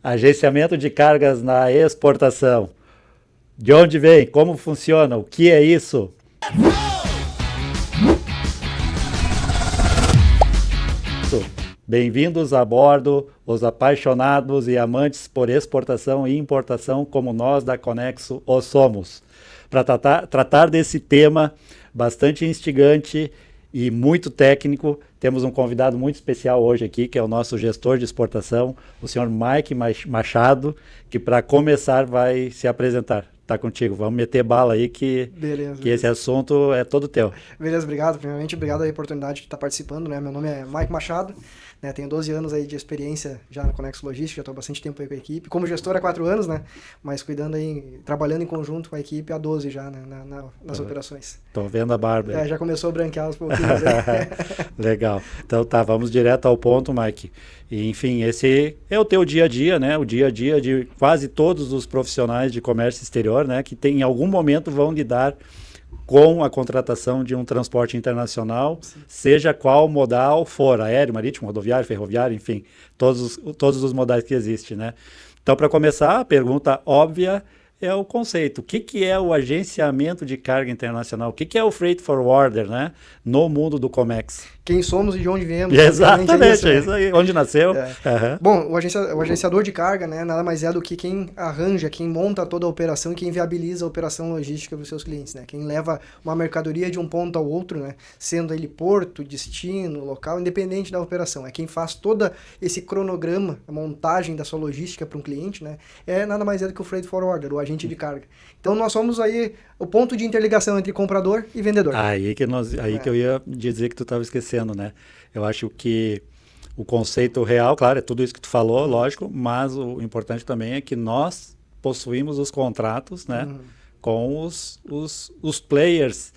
Agenciamento de cargas na exportação. De onde vem? Como funciona? O que é isso? Bem-vindos a bordo, os apaixonados e amantes por exportação e importação, como nós da Conexo o somos. Para tratar desse tema bastante instigante e muito técnico, temos um convidado muito especial hoje aqui, que é o nosso gestor de exportação, o senhor Mike Machado, que para começar vai se apresentar. Tá contigo, vamos meter bala aí que esse assunto é todo teu. Beleza, obrigado. Primeiramente, obrigado pela oportunidade de estar participando, né? Meu nome é Mike Machado, né? Tenho 12 anos aí de experiência já na Conexo Logística, já estou há bastante tempo aí com a equipe. Como gestor há 4 anos, né? Mas cuidando aí, trabalhando em conjunto com a equipe há 12 já, né? nas operações. Tô vendo a barba. Já começou a branquear os pouquinhos aí. Legal. Então tá, vamos direto ao ponto, Mike. E, enfim, esse é o teu dia a dia, né? O dia a dia de quase todos os profissionais de comércio exterior, né? Que em algum momento vão lidar com a contratação de um transporte internacional, sim, seja qual modal for, aéreo, marítimo, rodoviário, ferroviário, enfim, todos os modais que existem, né? Então, para começar, a pergunta óbvia é o conceito. O que é o agenciamento de carga internacional? O que é o freight forwarder, né? No mundo do Comex? Quem somos e de onde viemos. Exatamente, é isso aí. Onde nasceu. É. Uhum. Bom, o agenciador de carga, né, nada mais é do que quem arranja, quem monta toda a operação e quem viabiliza a operação logística dos seus clientes, né? Quem leva uma mercadoria de um ponto ao outro, né? Sendo ele porto, destino, local, independente da operação. É quem faz todo esse cronograma, a montagem da sua logística para um cliente, né? É nada mais é do que o freight forwarder, o agente de carga. Então nós somos aí o ponto de interligação entre comprador e vendedor. Aí que eu ia dizer que tu estava esquecendo, né? Eu acho que o conceito real, claro, é tudo isso que tu falou, lógico, mas o importante também é que nós possuímos os contratos, né? Com os players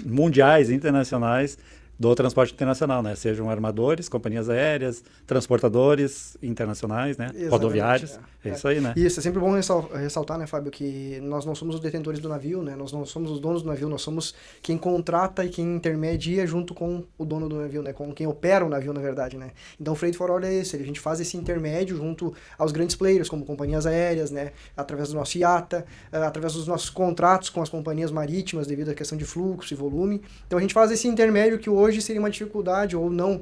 mundiais, internacionais do transporte internacional, né? Sejam armadores, companhias aéreas, transportadores internacionais, né? Exatamente, rodoviários, é isso aí, né? Isso, é sempre bom ressaltar, né, Fábio, que nós não somos os detentores do navio, né? Nós não somos os donos do navio, nós somos quem contrata e quem intermedia junto com o dono do navio, né? Com quem opera o navio, na verdade, né? Então o freight forwarder é esse, a gente faz esse intermédio junto aos grandes players, como companhias aéreas, né? Através do nosso IATA, através dos nossos contratos com as companhias marítimas, devido à questão de fluxo e volume. Então a gente faz esse intermédio que hoje seria uma dificuldade ou não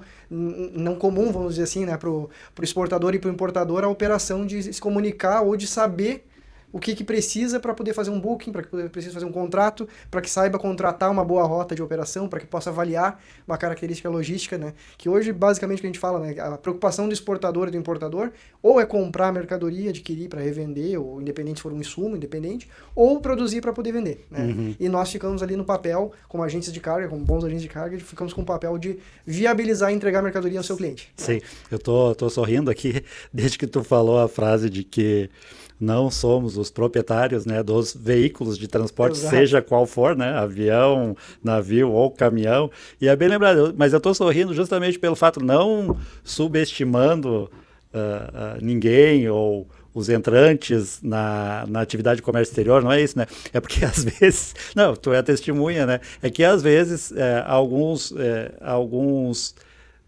comum, vamos dizer assim, né, para o exportador e para o importador, a operação de se comunicar ou de saber o que precisa para poder fazer um booking, para que precisa fazer um contrato, para que saiba contratar uma boa rota de operação, para que possa avaliar uma característica logística, né? Que hoje, basicamente, o que a gente fala, né? A preocupação do exportador e do importador, ou é comprar mercadoria, adquirir para revender, ou independente se for um insumo, independente, ou produzir para poder vender, né? E nós ficamos ali no papel, como agentes de carga, como bons agentes de carga, ficamos com o papel de viabilizar e entregar a mercadoria ao seu cliente. Sim, eu tô sorrindo aqui, desde que tu falou a frase de que não somos os proprietários, né, dos veículos de transporte, exato, seja qual for, né, avião, navio ou caminhão. E é bem lembrado, mas eu estou sorrindo justamente pelo fato, não subestimando ninguém ou os entrantes na atividade de comércio exterior, não é isso, né? É porque às vezes, não, tu é a testemunha, né? É que às vezes alguns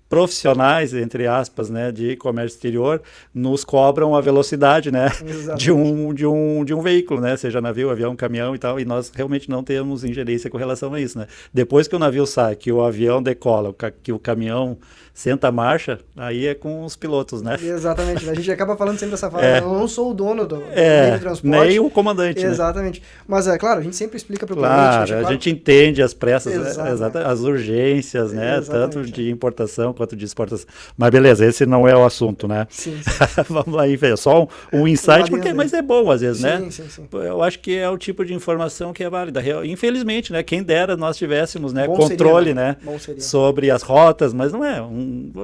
profissionais, entre aspas, né, de comércio exterior, nos cobram a velocidade, né, de um veículo, né, seja navio, avião, caminhão e tal, e nós realmente não temos ingerência com relação a isso, né. Depois que o navio sai, que o avião decola, que o caminhão senta a marcha, aí é com os pilotos, né. Exatamente, a gente acaba falando sempre essa fala, eu não sou o dono do meio de transporte. Nem o comandante, exatamente, né? Mas claro, a gente sempre explica para o cliente. A gente entende as pressas, as urgências, né, exatamente, tanto de importação quanto de exportação. Mas beleza, esse não é o assunto, né? Sim. Vamos lá, só um insight, mas é bom às vezes, né? Sim. Eu acho que é o tipo de informação que é válida. Infelizmente, né? Quem dera nós tivéssemos, né, bom controle, seria, né? Sobre as rotas, mas não é.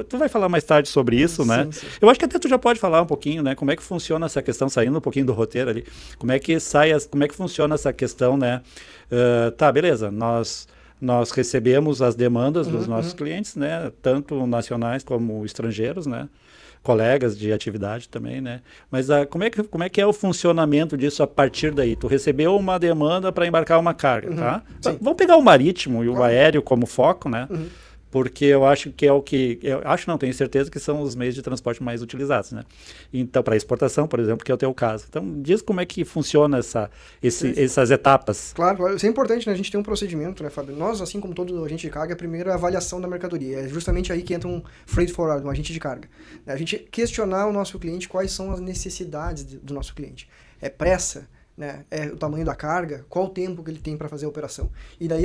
Tu vai falar mais tarde sobre isso, né? Sim. Eu acho que até tu já pode falar um pouquinho, né? Como é que funciona essa questão, saindo um pouquinho do roteiro ali. Como é que funciona essa questão, né? Tá, beleza, nós recebemos as demandas dos nossos clientes, né? Tanto nacionais como estrangeiros, né? Colegas de atividade também, né? Mas como é que é o funcionamento disso a partir daí? Tu recebeu uma demanda para embarcar uma carga, tá? Vamos pegar o marítimo e o aéreo como foco, né? porque eu acho que é o que... Eu acho não, tenho certeza que são os meios de transporte mais utilizados, né? Então, para exportação, por exemplo, que é o teu caso. Então, diz como é que funciona essas etapas. Claro, claro. Isso é importante, né? A gente tem um procedimento, né, Fábio? Nós, assim como todo agente de carga, primeiro é a avaliação da mercadoria. É justamente aí que entra um freight forward, um agente de carga. A gente questionar o nosso cliente quais são as necessidades do nosso cliente. É pressa? Né? É o tamanho da carga? Qual o tempo que ele tem para fazer a operação? E daí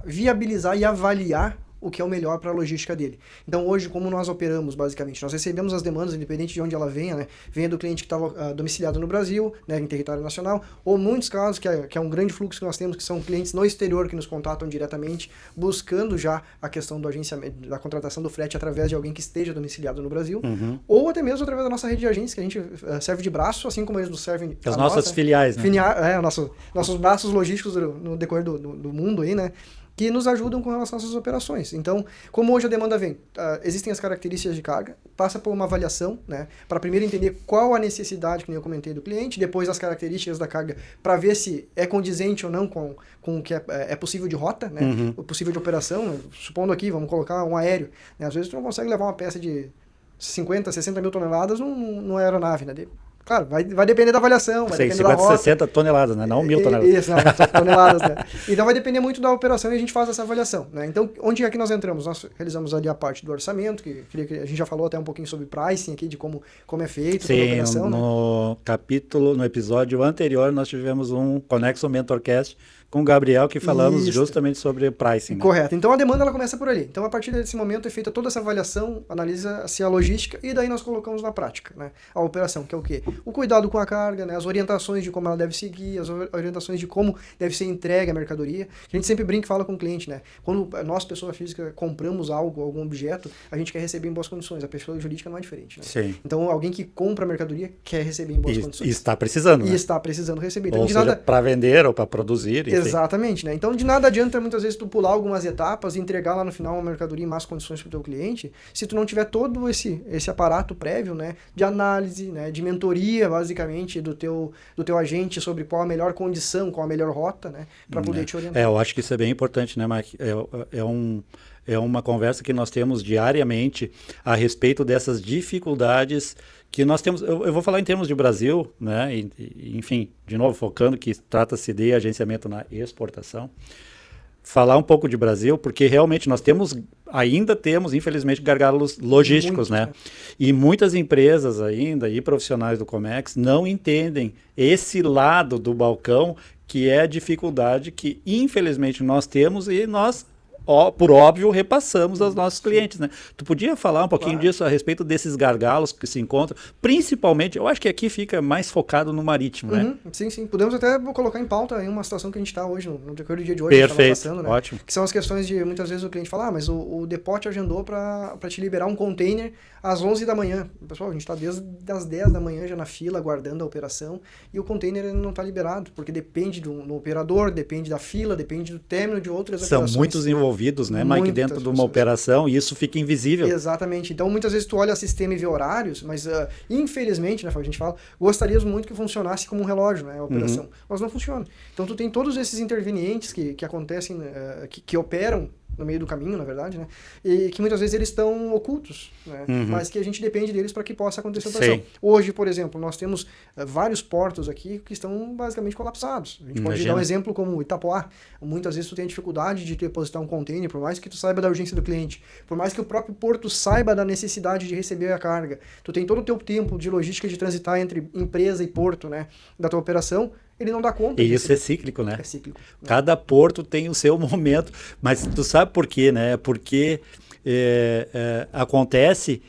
viabilizar e avaliar o que é o melhor para a logística dele. Então, hoje, como nós operamos, basicamente, nós recebemos as demandas, independente de onde ela venha, né? Venha do cliente que está domiciliado no Brasil, né, em território nacional, ou muitos casos, que é um grande fluxo que nós temos, que são clientes no exterior que nos contatam diretamente, buscando já a questão do agenciamento, da contratação do frete através de alguém que esteja domiciliado no Brasil, ou até mesmo através da nossa rede de agências, que a gente serve de braço, assim como eles nos servem... As nossas filiais, né? Nossos braços logísticos no decorrer do mundo aí, né? Que nos ajudam com relação às nossas operações. Então, como hoje a demanda vem, existem as características de carga, passa por uma avaliação, né, para primeiro entender qual a necessidade, que nem eu comentei, do cliente, depois as características da carga, para ver se é condizente ou não com o que é possível de rota, né, o possível de operação. Supondo aqui, vamos colocar um aéreo, né, às vezes tu não consegue levar uma peça de 50, 60 mil toneladas numa aeronave, né? Claro, vai depender da avaliação, vai depender 50, da rota. 60 toneladas, né? Não 1.000 toneladas. Isso, não, toneladas, né? Então vai depender muito da operação e a gente faz essa avaliação, né? Então, onde é que nós entramos? Nós realizamos ali a parte do orçamento, que a gente já falou até um pouquinho sobre pricing aqui, de como é feito toda a operação. No episódio anterior, nós tivemos um Conexo Mentorcast com o Gabriel, que falamos justamente sobre o pricing. Né? Correto. Então, a demanda ela começa por ali. Então, a partir desse momento, é feita toda essa avaliação, analisa-se a logística, e daí nós colocamos na prática, né? A operação, que é o quê? O cuidado com a carga, né? As orientações de como ela deve seguir, as orientações de como deve ser entregue a mercadoria. A gente sempre brinca e fala com o cliente, né? Quando nós, pessoa física, compramos algum objeto, a gente quer receber em boas condições. A pessoa jurídica não é diferente, né? Sim. Então, alguém que compra a mercadoria quer receber em boas condições. E está precisando, né? E está precisando receber. Então, ou seja, para vender ou para produzir. Enfim. Exatamente, né? Então, de nada adianta muitas vezes tu pular algumas etapas e entregar lá no final uma mercadoria em más condições para o teu cliente, se tu não tiver todo esse aparato prévio, né, de análise, né, de mentoria, basicamente, do teu agente sobre qual a melhor condição, qual a melhor rota, né, para poder te orientar. Eu acho que isso é bem importante, né, Mike? É uma conversa que nós temos diariamente a respeito dessas dificuldades que nós temos. Eu vou falar em termos de Brasil, né? Enfim, de novo, focando que trata-se de agenciamento na exportação. Falar um pouco de Brasil, porque realmente nós ainda temos, infelizmente, gargalos logísticos, né? E muitas empresas ainda, e profissionais do Comex, não entendem esse lado do balcão, que é a dificuldade que, infelizmente, nós temos e nós, por óbvio, repassamos aos nossos clientes, né? Tu podia falar um pouquinho disso a respeito desses gargalos que se encontram, principalmente, eu acho que aqui fica mais focado no marítimo, né? Sim. Podemos até colocar em pauta em uma situação que a gente está hoje, no decorrer do dia de hoje. Perfeito, passando, né? Ótimo. Que são as questões de, muitas vezes, o cliente fala, mas o Depot agendou para te liberar um container às 11 da manhã. Pessoal, a gente está desde as 10 da manhã já na fila, aguardando a operação, e o container não está liberado, porque depende do operador, depende da fila, depende do término de outras operações. São muitos envolvidos, né, Mike, dentro de uma operação, e isso fica invisível. Exatamente. Então, muitas vezes tu olha o sistema e vê horários, mas infelizmente, né, a gente fala, gostaríamos muito que funcionasse como um relógio, né, a operação, mas não funciona. Então, tu tem todos esses intervenientes que acontecem, que operam no meio do caminho, na verdade, né? E que muitas vezes eles estão ocultos, né? Mas que a gente depende deles para que possa acontecer a operação. Sim. Hoje, por exemplo, nós temos vários portos aqui que estão basicamente colapsados. A gente pode dar um exemplo como Itapoá. Muitas vezes tu tem dificuldade de depositar um container, por mais que tu saiba da urgência do cliente, por mais que o próprio porto saiba da necessidade de receber a carga. Tu tem todo o teu tempo de logística de transitar entre empresa e porto, né, da tua operação, ele não dá conta. E isso é cíclico, né? É cíclico. Cada porto tem o seu momento, mas tu sabe por quê, né? Porque acontece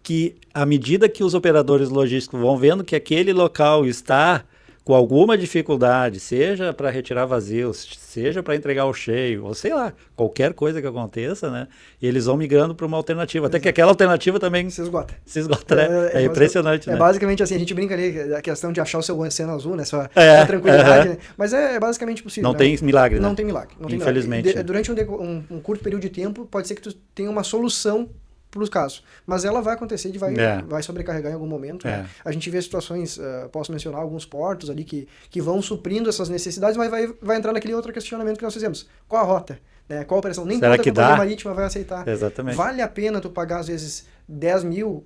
que à medida que os operadores logísticos vão vendo que aquele local está com alguma dificuldade, seja para retirar vazios, seja para entregar o cheio, ou sei lá, qualquer coisa que aconteça, né? E eles vão migrando para uma alternativa. Até que aquela alternativa também se esgota, né? É impressionante, né? Basicamente assim, a gente brinca ali, a questão de achar o seu oceano azul, né? Sua tranquilidade, né? Mas é basicamente possível. Não tem milagre, né? Não tem milagre. Infelizmente. Durante um curto período de tempo, pode ser que tu tenha uma solução para os casos, mas ela vai acontecer e vai sobrecarregar em algum momento. Né? A gente vê situações, posso mencionar alguns portos ali que vão suprindo essas necessidades, mas vai entrar naquele outro questionamento que nós fizemos. Qual a rota? né? Qual operação? Nem Será toda que companhia dá? marítima vai aceitar. Exatamente. Vale a pena tu pagar, às vezes, 10 mil,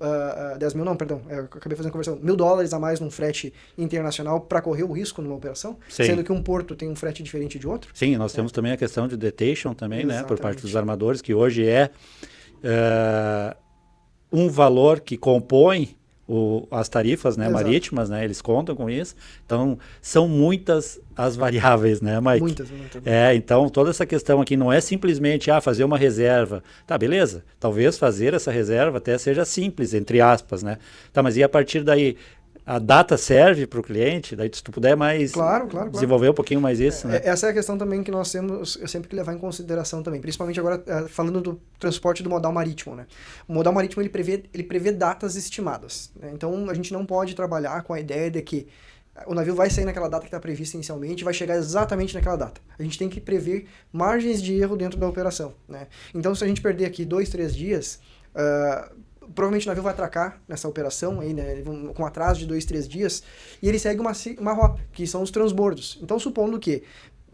10 mil não, perdão, eu acabei fazendo a conversão, $1.000 a mais num frete internacional para correr o risco numa operação, Sim. sendo que um porto tem um frete diferente de outro? Sim, nós temos também a questão de detention também, né, por parte Exatamente. dos armadores, que hoje é um valor que compõe as tarifas, né, Exato. marítimas, né, eles contam com isso. Então, são muitas as variáveis, né, Mike? Muitas. Então, toda essa questão aqui não é simplesmente fazer uma reserva. Tá, beleza. Talvez fazer essa reserva até seja simples, entre aspas, né? Tá, mas e a partir daí? A data serve para o cliente? Daí, se tu puder mais desenvolver um pouquinho mais isso, né? Essa é a questão também que nós temos sempre que levar em consideração também, principalmente agora falando do transporte do modal marítimo, né? O modal marítimo ele prevê datas estimadas, né? Então a gente não pode trabalhar com a ideia de que o navio vai sair naquela data que está prevista inicialmente e vai chegar exatamente naquela data. A gente tem que prever margens de erro dentro da operação, né? Então, se a gente perder aqui 2, 3 dias, provavelmente o navio vai atracar nessa operação aí, né, com atraso de 2, 3 dias, e ele segue uma rota, que são os transbordos. Então, supondo que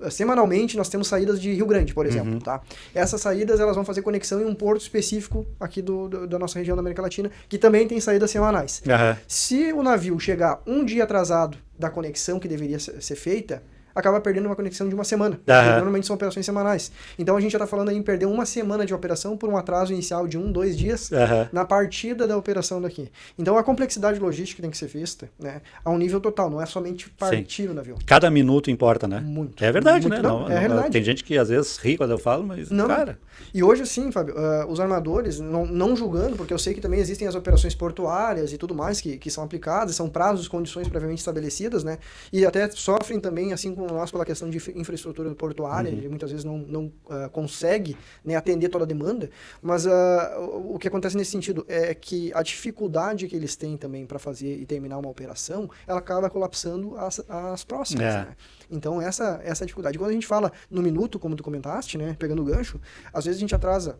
semanalmente nós temos saídas de Rio Grande, por exemplo, tá? Essas saídas elas vão fazer conexão em um porto específico aqui da nossa região da América Latina, que também tem saídas semanais. Se o navio chegar um dia atrasado da conexão que deveria ser feita, acaba perdendo uma conexão de uma semana. Normalmente são operações semanais. Então a gente já está falando aí em perder uma semana de operação por um atraso inicial de 1, 2 dias na partida da operação daqui. Então a complexidade logística tem que ser vista, né, a um nível total, não é somente partir o navio. Cada minuto importa, né? Muito. É verdade, muito, né? É verdade. Tem gente que às vezes ri quando eu falo, mas cara... E hoje sim, Fábio, os armadores, não julgando, porque eu sei que também existem as operações portuárias e tudo mais que são aplicadas, são prazos, condições previamente estabelecidas, né? E até sofrem também, assim como nós, pela questão de infraestrutura portuária, e muitas vezes não consegue, né, atender toda a demanda, mas o que acontece nesse sentido é que a dificuldade que eles têm também para fazer e terminar uma operação, ela acaba colapsando as próximas, né? Então, essa é a dificuldade. Quando a gente fala no minuto, como tu comentaste, né, pegando o gancho, às vezes a gente atrasa,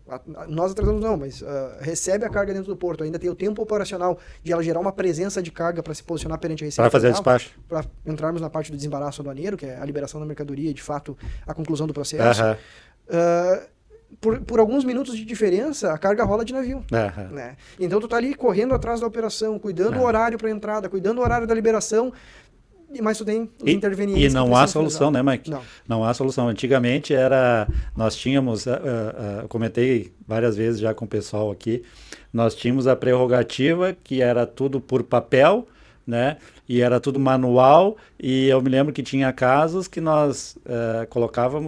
nós atrasamos não, mas recebe a carga dentro do porto, ainda tem o tempo operacional de ela gerar uma presença de carga para se posicionar perante a Receita Para fazer o despacho. Para entrarmos na parte do desembaraço aduaneiro, que é a liberação da mercadoria e, de fato, a conclusão do processo. Por alguns minutos de diferença, a carga rola de navio. Né? Então, tu tá ali correndo atrás da operação, cuidando o horário para entrada, cuidando o horário da liberação, mas tu tem os intervenientes. E não há solução, né, Mike? Não há solução. Antigamente nós tínhamos, comentei várias vezes já com o pessoal aqui, nós tínhamos a prerrogativa que era tudo por papel, né? E era tudo manual, e eu me lembro que tinha casos que nós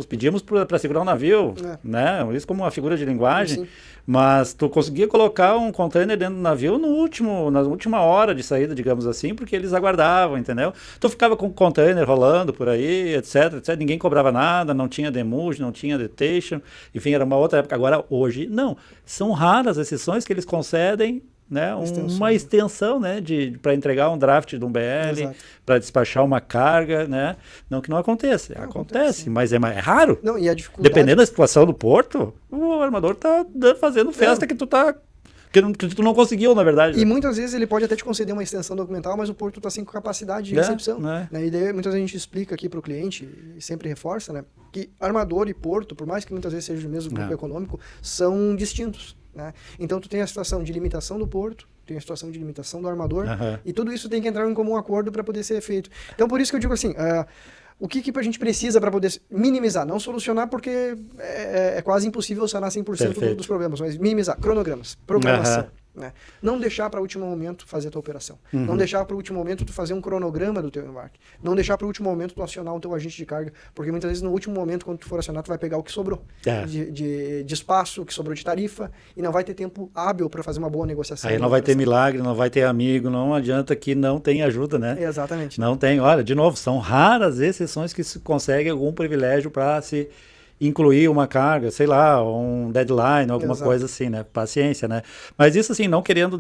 pedíamos para segurar um navio, né? Isso como uma figura de linguagem, mas tu conseguia colocar um container dentro do navio na última hora de saída, digamos assim, porque eles aguardavam, entendeu? Tu ficava com o container rolando por aí, etc, ninguém cobrava nada, não tinha demurge, não tinha detention, enfim, era uma outra época. Agora, hoje, não. São raras as exceções que eles concedem, né, uma extensão, né, para entregar um draft de um BL, para despachar uma carga, né, não que não aconteça, acontece, mas é raro. Não, e a dificuldade... Dependendo da situação do porto, o armador tá fazendo festa que tu não conseguiu, na verdade. E muitas vezes ele pode até te conceder uma extensão documental, mas o porto está sem capacidade de recepção. Né? E daí muitas vezes a gente explica aqui para o cliente, e sempre reforça, né, que armador e porto, por mais que muitas vezes seja o mesmo grupo econômico, são distintos. Né? Então tu tem a situação de limitação do porto, tem a situação de limitação do armador, e tudo isso tem que entrar em comum acordo para poder ser feito. Então por isso que eu digo assim, o que a gente precisa para poder minimizar, não solucionar porque é quase impossível sanar 100% dos problemas, mas minimizar, cronogramas, programação. Né? Não deixar para o último momento fazer a tua operação. Não deixar para o último momento tu fazer um cronograma do teu embarque. Não deixar para o último momento tu acionar o teu agente de carga, porque muitas vezes no último momento, quando tu for acionar, tu vai pegar o que sobrou de espaço, o que sobrou de tarifa, e não vai ter tempo hábil para fazer uma boa negociação. Aí não vai ter milagre, não vai ter amigo, não adianta que não tem ajuda, né? Exatamente. Não tem. Olha, de novo, são raras exceções que se consegue algum privilégio para se incluir uma carga, sei lá, um deadline, alguma coisa assim, né? Paciência, né? Mas isso assim, não querendo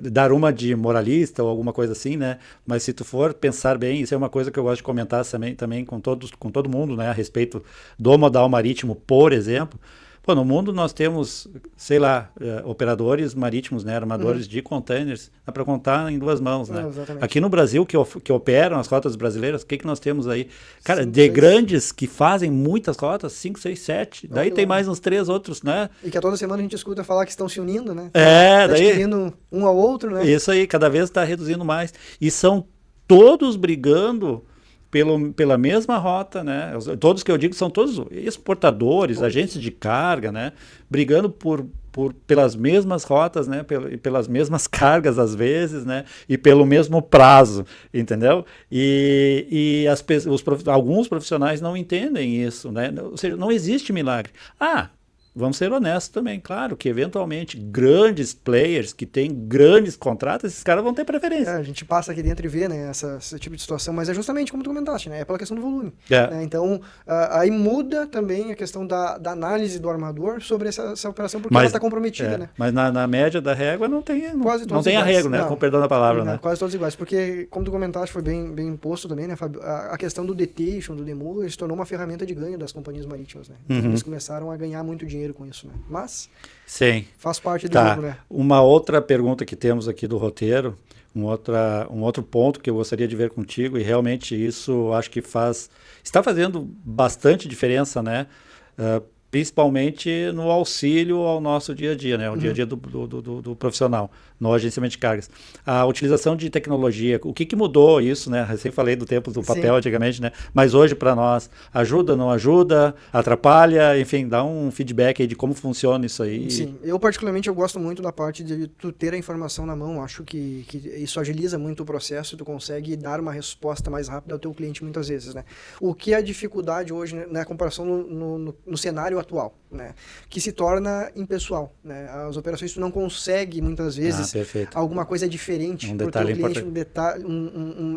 dar uma de moralista ou alguma coisa assim, né? Mas se tu for pensar bem, isso é uma coisa que eu gosto de comentar também com todo mundo, né? A respeito do modal marítimo, por exemplo. Pô, no mundo nós temos, sei lá, operadores marítimos, né, armadores de containers, dá para contar em 2 mãos, né? Aqui no Brasil, que operam as rotas brasileiras, o que nós temos aí? Cara, 5, 6. Grandes que fazem muitas rotas, 5, 6, 7. Daí tem mais uns 3 outros, né? E que toda semana a gente escuta falar que estão se unindo, né? Daí... adquirindo um ao outro, né? Isso aí, cada vez está reduzindo mais. E são todos brigando pela mesma rota, né? Todos que eu digo são todos exportadores, agentes de carga, né? Brigando pelas mesmas rotas, né? Pelas mesmas cargas às vezes, né? E pelo mesmo prazo, entendeu? E alguns profissionais não entendem isso, né? Ou seja, não existe milagre. Vamos ser honestos também, claro, que eventualmente grandes players que têm grandes contratos, esses caras vão ter preferência. A gente passa aqui dentro e vê, né, esse tipo de situação, mas é justamente como tu comentaste, né, é pela questão do volume. Né? Então, aí muda também a questão da análise do armador sobre essa operação, porque ela está comprometida, né? Mas na média da régua não tem arrego, né? Não, com perdão da palavra, né? Quase todos iguais, porque, como tu comentaste, foi bem posto também, né, Fábio, a questão do detention, do demo, se tornou uma ferramenta de ganho das companhias marítimas, né? Eles começaram a ganhar muito dinheiro com isso, né? Mas sim, faz parte do jogo, né? Uma outra pergunta que temos aqui do roteiro, um outro ponto que eu gostaria de ver contigo, e realmente isso acho que está fazendo bastante diferença, né? Principalmente no auxílio ao nosso dia a dia, né? O dia a dia do profissional, no agenciamento de cargas. A utilização de tecnologia, o que mudou isso, né? Recém falei do tempo do papel antigamente, né? Mas hoje para nós, ajuda, não ajuda, atrapalha, enfim, dá um feedback aí de como funciona isso aí. Sim, eu particularmente eu gosto muito da parte de tu ter a informação na mão, acho que isso agiliza muito o processo e tu consegue dar uma resposta mais rápida ao teu cliente muitas vezes, né? O que é a dificuldade hoje, né, na comparação no cenário atual, né? Que se torna impessoal, né? As operações tu não consegue muitas vezes alguma coisa diferente para o teu cliente,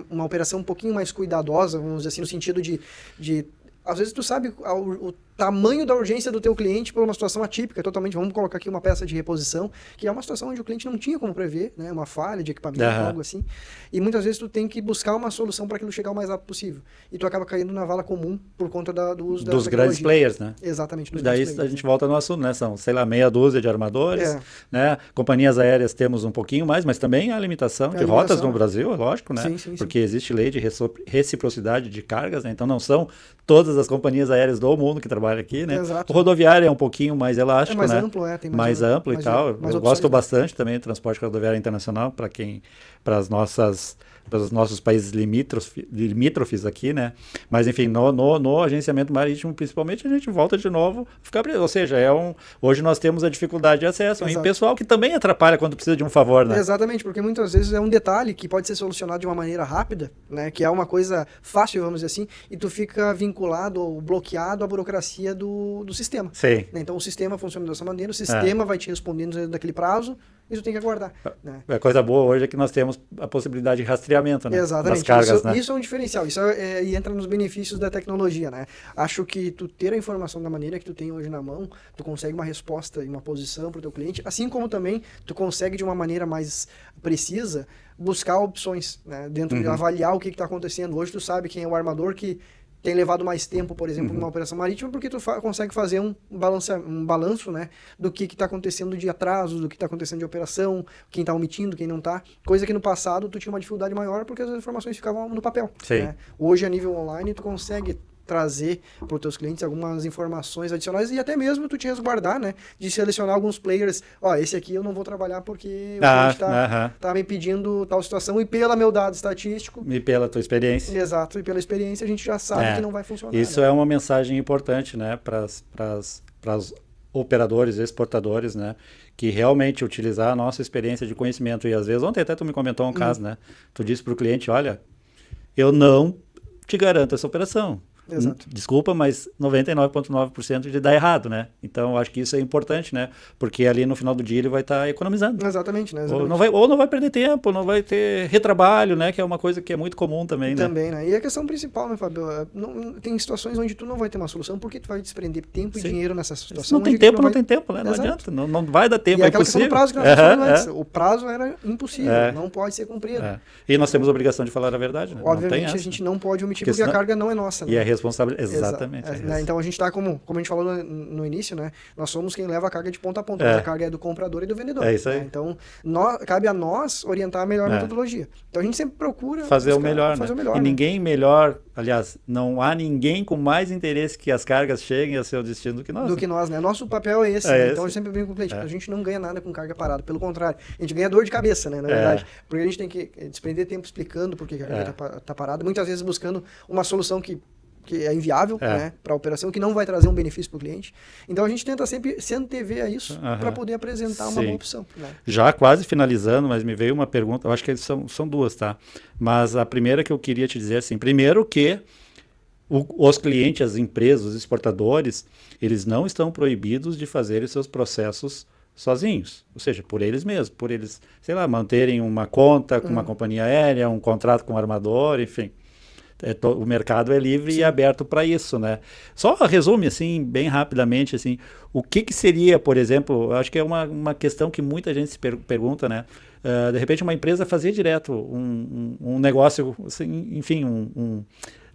uma operação um pouquinho mais cuidadosa, vamos dizer assim, no sentido de às vezes tu sabe o tamanho da urgência do teu cliente por uma situação atípica, totalmente, vamos colocar aqui uma peça de reposição, que é uma situação onde o cliente não tinha como prever, né, uma falha de equipamento, algo assim, e muitas vezes tu tem que buscar uma solução para aquilo chegar o mais rápido possível, e tu acaba caindo na vala comum por conta do uso dos grandes players, né? Exatamente. Daí a gente volta no assunto, né, são, sei lá, meia dúzia de armadores, né, companhias aéreas temos um pouquinho mais, mas também a limitação de rotas no Brasil, é lógico, né, porque existe lei de reciprocidade de cargas, né, então não são todas as companhias aéreas do mundo que trabalham aqui, né? Exato. O rodoviário é um pouquinho mais elástico, mais né? Amplo, tem mais amplo e tal. Eu gosto bastante também do transporte rodoviário internacional para os nossos países limítrofes aqui, né? Mas, enfim, no agenciamento marítimo, principalmente, a gente volta de novo a ficar preso. Ou seja, hoje nós temos a dificuldade de acesso em pessoal que também atrapalha quando precisa de um favor, né? Exatamente, porque muitas vezes é um detalhe que pode ser solucionado de uma maneira rápida, né? Que é uma coisa fácil, vamos dizer assim, e tu fica vinculado ou bloqueado à burocracia do sistema. Sim. Então, o sistema funciona dessa maneira, o sistema vai te respondendo dentro daquele prazo, e tu tem que aguardar. Né? A coisa boa hoje é que nós temos a possibilidade de rastreamento, né? Exatamente. Das cargas, né? Isso é um diferencial. Isso e entra nos benefícios da tecnologia, né? Acho que tu ter a informação da maneira que tu tem hoje na mão, tu consegue uma resposta e uma posição para o teu cliente, assim como também tu consegue de uma maneira mais precisa buscar opções, né? Dentro de avaliar o que está acontecendo. Hoje tu sabe quem é o armador que tem levado mais tempo, por exemplo, numa operação marítima, porque tu consegue fazer um balanço, né, do que está acontecendo de atrasos, do que está acontecendo de operação, quem está omitindo, quem não está. Coisa que no passado tu tinha uma dificuldade maior porque as informações ficavam no papel. Né? Hoje, a nível online, tu consegue trazer para os teus clientes algumas informações adicionais e até mesmo tu te resguardar, né? De selecionar alguns players. Esse aqui eu não vou trabalhar porque o cliente tá me pedindo tal situação e pelo meu dado estatístico. E pela tua experiência. Exato, e pela experiência a gente já sabe que não vai funcionar. Isso é uma mensagem importante, né? Para os operadores, exportadores, né? Que realmente utilizar a nossa experiência de conhecimento. E às vezes, ontem até tu me comentou um caso, né? Tu disse para o cliente, olha, eu não te garanto essa operação. Exato. Desculpa, mas 99,9% de dar errado, né? Então, eu acho que isso é importante, né? Porque ali no final do dia ele vai estar economizando. Exatamente, né? Exatamente. Ou não vai perder tempo, não vai ter retrabalho, né? Que é uma coisa que é muito comum também, né? Também, né? E a questão principal, né, Fábio? Tem situações onde tu não vai ter uma solução porque tu vai desprender tempo e dinheiro nessa situação. Não tem tempo, não tem tempo, né? Não adianta, não vai dar tempo, e é aquela impossível. Questão do prazo que nós falamos antes. O prazo era impossível, não pode ser cumprido. E nós temos a obrigação de falar a verdade, né? Obviamente a gente não pode omitir porque a carga não é nossa. Né? E a responsabilidade. Exatamente. Né? Então a gente está, como a gente falou no início, né? Nós somos quem leva a carga de ponta a ponta, mas a carga é do comprador e do vendedor. É isso aí. Né? Então cabe a nós orientar a melhor metodologia. Então a gente sempre procura fazer o melhor, fazer né? o melhor. E ninguém melhor, aliás, não há ninguém com mais interesse que as cargas cheguem a seu destino do que nós. Do que nós, né? Nosso papel é esse, né? esse. Então eu sempre brinco com o cliente, a gente não ganha nada com carga parada, pelo contrário, a gente ganha dor de cabeça, né? Na verdade, porque a gente tem que desprender tempo explicando por que a carga tá parada, muitas vezes buscando uma solução que é inviável, né, para a operação, que não vai trazer um benefício para o cliente. Então a gente tenta sempre se antever a isso para poder apresentar uma boa opção. Né? Já quase finalizando, mas me veio uma pergunta, eu acho que são duas, tá? Mas a primeira que eu queria te dizer assim, primeiro que os clientes, as empresas, os exportadores, eles não estão proibidos de fazerem seus processos sozinhos, ou seja, por eles mesmos, por eles, sei lá, manterem uma conta com uma companhia aérea, um contrato com um armador, enfim. O mercado é livre e aberto para isso, né? Só resume, assim, bem rapidamente, assim, o que seria, por exemplo, eu acho que é uma questão que muita gente se pergunta, né? De repente, uma empresa fazer direto um negócio, assim, enfim,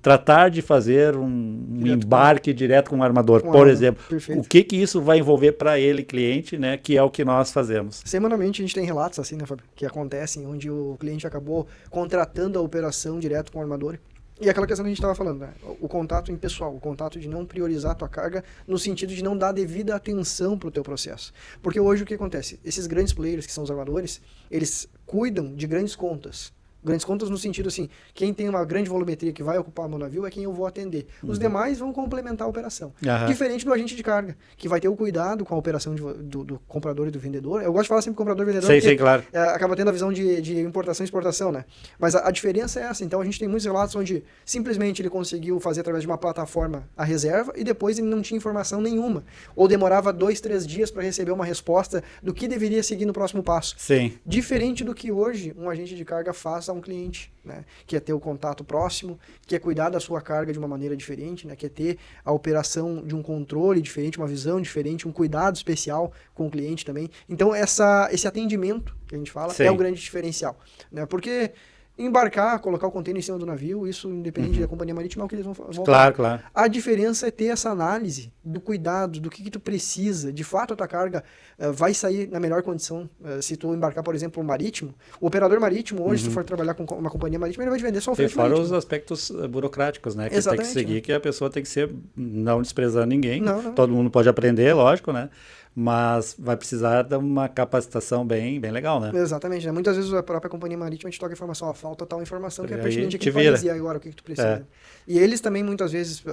tratar de fazer um embarque direto com um armador, por exemplo. Perfeito. O que isso vai envolver para ele, cliente, né? Que é o que nós fazemos. Semanalmente a gente tem relatos assim, né, Fábio? Que acontecem, onde o cliente acabou contratando a operação direto com o armador. E aquela questão que a gente estava falando, né? O contato impessoal, o contato de não priorizar a tua carga no sentido de não dar devida atenção para o teu processo. Porque hoje o que acontece? Esses grandes players, que são os armadores, eles cuidam de grandes contas. Grandes contas no sentido assim, quem tem uma grande volumetria que vai ocupar meu navio é quem eu vou atender. Os demais vão complementar a operação. Diferente do agente de carga, que vai ter o cuidado com a operação do comprador e do vendedor. Eu gosto de falar sempre comprador e vendedor, porque claro. Acaba tendo a visão de importação e exportação, né? Mas a diferença é essa. Então a gente tem muitos relatos onde simplesmente ele conseguiu fazer através de uma plataforma a reserva e depois ele não tinha informação nenhuma. Ou demorava 2, 3 dias para receber uma resposta do que deveria seguir no próximo passo. Sim. Diferente do que hoje um agente de carga faz a um cliente, né? Que é ter o contato próximo, que é cuidar da sua carga de uma maneira diferente, né? Que é ter a operação de um controle diferente, uma visão diferente, um cuidado especial com o cliente também. Então esse atendimento que a gente fala é o grande diferencial, né? Porque embarcar, colocar o container em cima do navio, isso independente da companhia marítima, é o que eles vão Claro, claro. A diferença é ter essa análise do cuidado, do que tu precisa. De fato, a tua carga vai sair na melhor condição. Se tu embarcar, por exemplo, um marítimo, o operador marítimo, hoje, se tu for trabalhar com uma companhia marítima, ele vai te vender só o frete marítimo. Fora os aspectos burocráticos, né? Que Exatamente, tem que seguir, né? Que a pessoa tem que ser, não desprezando ninguém. Não. Todo mundo pode aprender, lógico, né? Mas vai precisar de uma capacitação bem legal, né? Exatamente, né? Muitas vezes a própria companhia marítima te toca informação, falta tal informação que é pertinente aqui, te pode vira. dizer agora o que tu precisa. E eles também, muitas vezes,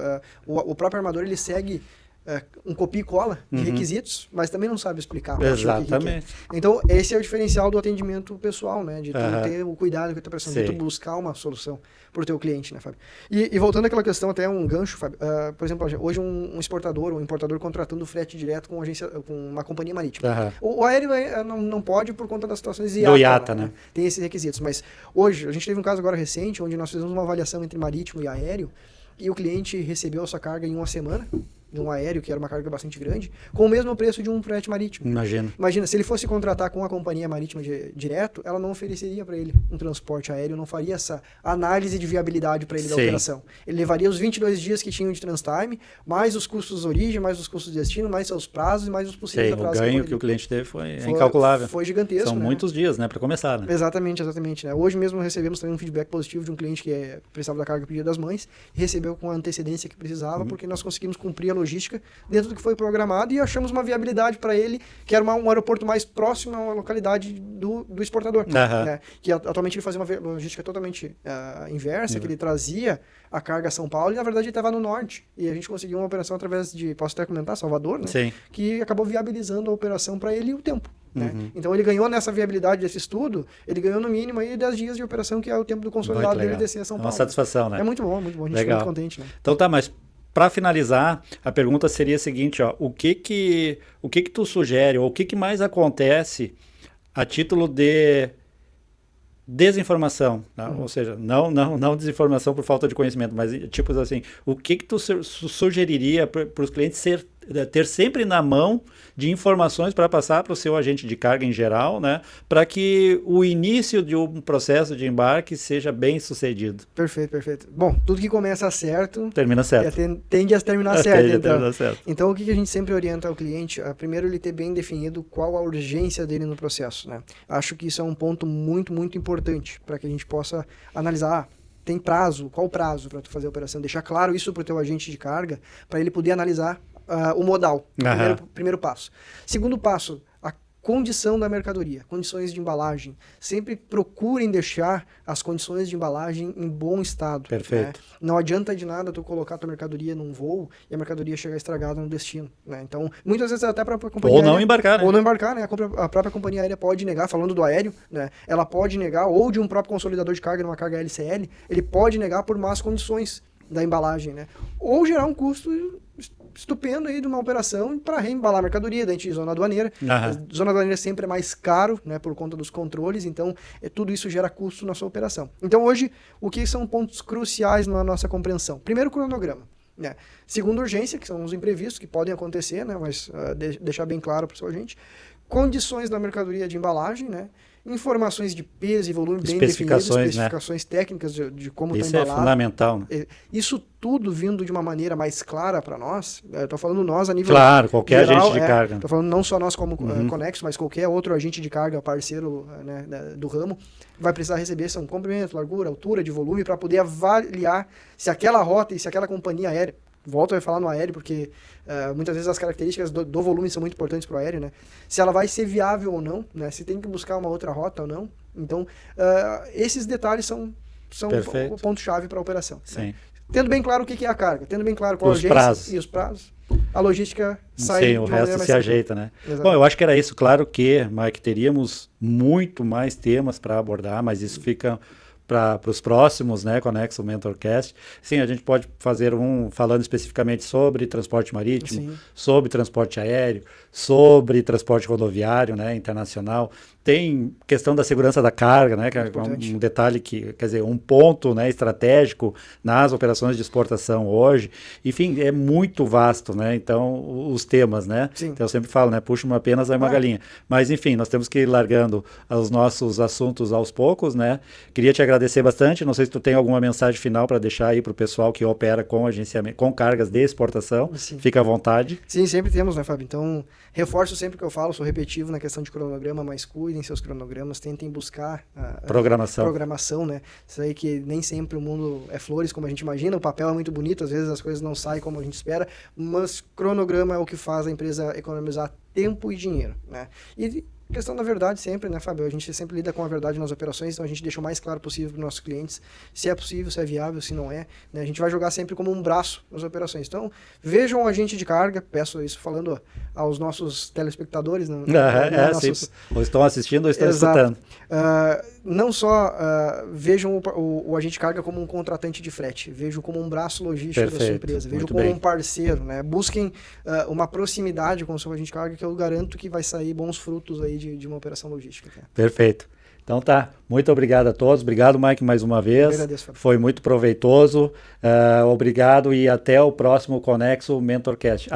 o próprio armador, ele segue um copia e cola de requisitos, mas também não sabe explicar. Exatamente. Que é. Então, esse é o diferencial do atendimento pessoal, né? De tu ter o cuidado com a tua operação, de tu buscar uma solução para o teu cliente, né, Fábio? E voltando àquela questão, até um gancho, Fábio, por exemplo, hoje um exportador ou um importador contratando frete direto com uma companhia marítima. O aéreo não pode por conta das situações IATA, né? Tem esses requisitos, mas hoje, a gente teve um caso agora recente, onde nós fizemos uma avaliação entre marítimo e aéreo, e o cliente recebeu a sua carga em uma semana, de um aéreo, que era uma carga bastante grande, com o mesmo preço de um frete marítimo. Imagina, se ele fosse contratar com a companhia marítima direto, ela não ofereceria para ele um transporte aéreo, não faria essa análise de viabilidade para ele da operação. Ele levaria os 22 dias que tinham de transtime, mais os custos de origem, mais os custos de destino, mais seus prazos e mais os possíveis atrasos. O ganho que o cliente teve foi incalculável. Foi gigantesco. São muitos dias, né, para começar, né? Exatamente. Né? Hoje mesmo recebemos também um feedback positivo de um cliente que precisava da carga pro Dia das Mães, e recebeu com a antecedência que precisava, porque nós conseguimos cumprir a logística dentro do que foi programado e achamos uma viabilidade para ele, que era um aeroporto mais próximo à localidade do exportador. Né? Que atualmente ele fazia uma logística totalmente inversa, que ele trazia a carga a São Paulo e na verdade ele estava no norte. E a gente conseguiu uma operação através de, posso até comentar, Salvador, né? Sim. Que acabou viabilizando a operação para ele e o tempo. Né? Então ele ganhou nessa viabilidade desse estudo, ele ganhou no mínimo aí 10 dias de operação, que é o tempo do consolidado dele descer a São Paulo. É uma satisfação, né? É muito bom, a gente fica muito contente. Né? Então tá, mas para finalizar, a pergunta seria a seguinte, ó, o que tu sugere, ou o que mais acontece a título de desinformação, tá? Ou seja, não desinformação por falta de conhecimento, mas tipo assim, o que tu sugeriria para os clientes ter sempre na mão de informações para passar para o seu agente de carga em geral, né, para que o início de um processo de embarque seja bem sucedido. Perfeito, perfeito. Bom, tudo que começa certo... Termina certo. Tende a terminar certo. Terminar certo. Então, o que a gente sempre orienta ao cliente? Primeiro, ele ter bem definido qual a urgência dele no processo, né? Acho que isso é um ponto muito, muito importante para que a gente possa analisar. Tem prazo? Qual o prazo para tu fazer a operação? Deixar claro isso para o teu agente de carga, para ele poder analisar o modal. Primeiro passo. Segundo passo, a condição da mercadoria, condições de embalagem. Sempre procurem deixar as condições de embalagem em bom estado. Perfeito. Né? Não adianta de nada tu colocar tua mercadoria num voo e a mercadoria chegar estragada no destino. Né? Então, muitas vezes até a própria companhia aérea... Ou não embarcar, né? A própria companhia aérea pode negar, falando do aéreo, né? Ela pode negar, ou de um próprio consolidador de carga numa carga LCL, ele pode negar por más condições da embalagem, né? Ou gerar um custo estupendo aí de uma operação para reembalar a mercadoria dentro de zona aduaneira. Zona aduaneira sempre é mais caro, né, por conta dos controles, então tudo isso gera custo na sua operação. Então hoje, o que são pontos cruciais na nossa compreensão? Primeiro, o cronograma. Né? Segundo, urgência, que são os imprevistos que podem acontecer, né, mas deixar bem claro para o seu agente. Condições da mercadoria de embalagem, né? Informações de peso e volume bem definidas, especificações técnicas de como está embalado. Isso é fundamental. Né? Isso tudo vindo de uma maneira mais clara para nós. Estou falando nós a nível Claro, qualquer geral, agente de carga. Estou falando não só nós como Conexo, mas qualquer outro agente de carga parceiro, né, do ramo, vai precisar receber são comprimento, largura, altura de volume para poder avaliar se aquela rota e se aquela companhia aérea, volto a falar no aéreo, porque muitas vezes as características do volume são muito importantes para o aéreo, né? Se ela vai ser viável ou não, né? Se tem que buscar uma outra rota ou não. Então, esses detalhes são o ponto-chave para a operação. Sim. Né? Tendo bem claro o que é a carga, tendo bem claro qual a urgência e os prazos, a logística sai Sim, o resto se ajeita, né? Exatamente. Bom, eu acho que era isso. Claro que, Mike, teríamos muito mais temas para abordar, mas isso fica para os próximos, né, Conexo Mentorcast. Sim, a gente pode fazer falando especificamente sobre transporte marítimo, Sim. sobre transporte aéreo, sobre transporte rodoviário, né, internacional. Tem questão da segurança da carga, né, que é um detalhe que, quer dizer, um ponto, né, estratégico nas operações de exportação hoje. Enfim, é muito vasto, né, então, os temas, né. Sim. Então, eu sempre falo, né, puxa uma pena, sai uma galinha. Mas, enfim, nós temos que ir largando os nossos assuntos aos poucos, né. Queria te agradecer bastante, não sei se tu tem alguma mensagem final para deixar aí para o pessoal que opera com agenciamento, com cargas de exportação. Sim. Fica à vontade. Sim, sempre temos, né, Fábio? Então, reforço sempre que eu falo, sou repetitivo na questão de cronograma, mas cuidem seus cronogramas, tentem buscar programação, né? Isso aí que nem sempre o mundo é flores, como a gente imagina, o papel é muito bonito, às vezes as coisas não saem como a gente espera, mas cronograma é o que faz a empresa economizar tempo e dinheiro, né? E questão da verdade sempre, né, Fábio? A gente sempre lida com a verdade nas operações, então a gente deixa o mais claro possível para os nossos clientes se é possível, se é viável, se não é. Né? A gente vai jogar sempre como um braço nas operações. Então, vejam o agente de carga, peço isso falando aos nossos telespectadores. Sim. Ou estão assistindo ou estão escutando. Não só vejam o agente de carga como um contratante de frete, vejam como um braço logístico da sua empresa, vejam como um parceiro. Né? Busquem uma proximidade com o seu agente de carga, que eu garanto que vai sair bons frutos aí de uma operação logística. Tá? Perfeito. Então tá, muito obrigado a todos. Obrigado, Mike, mais uma vez. Eu agradeço, Fábio. Foi muito proveitoso. Obrigado e até o próximo Conexo Mentorcast.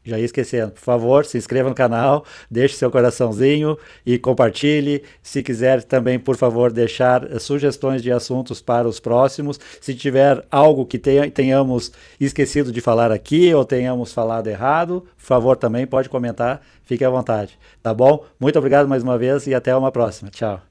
Já ia esquecendo, por favor, se inscreva no canal, deixe seu coraçãozinho e compartilhe. Se quiser também, por favor, deixar sugestões de assuntos para os próximos. Se tiver algo que tenhamos esquecido de falar aqui ou tenhamos falado errado, por favor, também pode comentar, fique à vontade. Tá bom? Muito obrigado mais uma vez e até uma próxima. Tchau.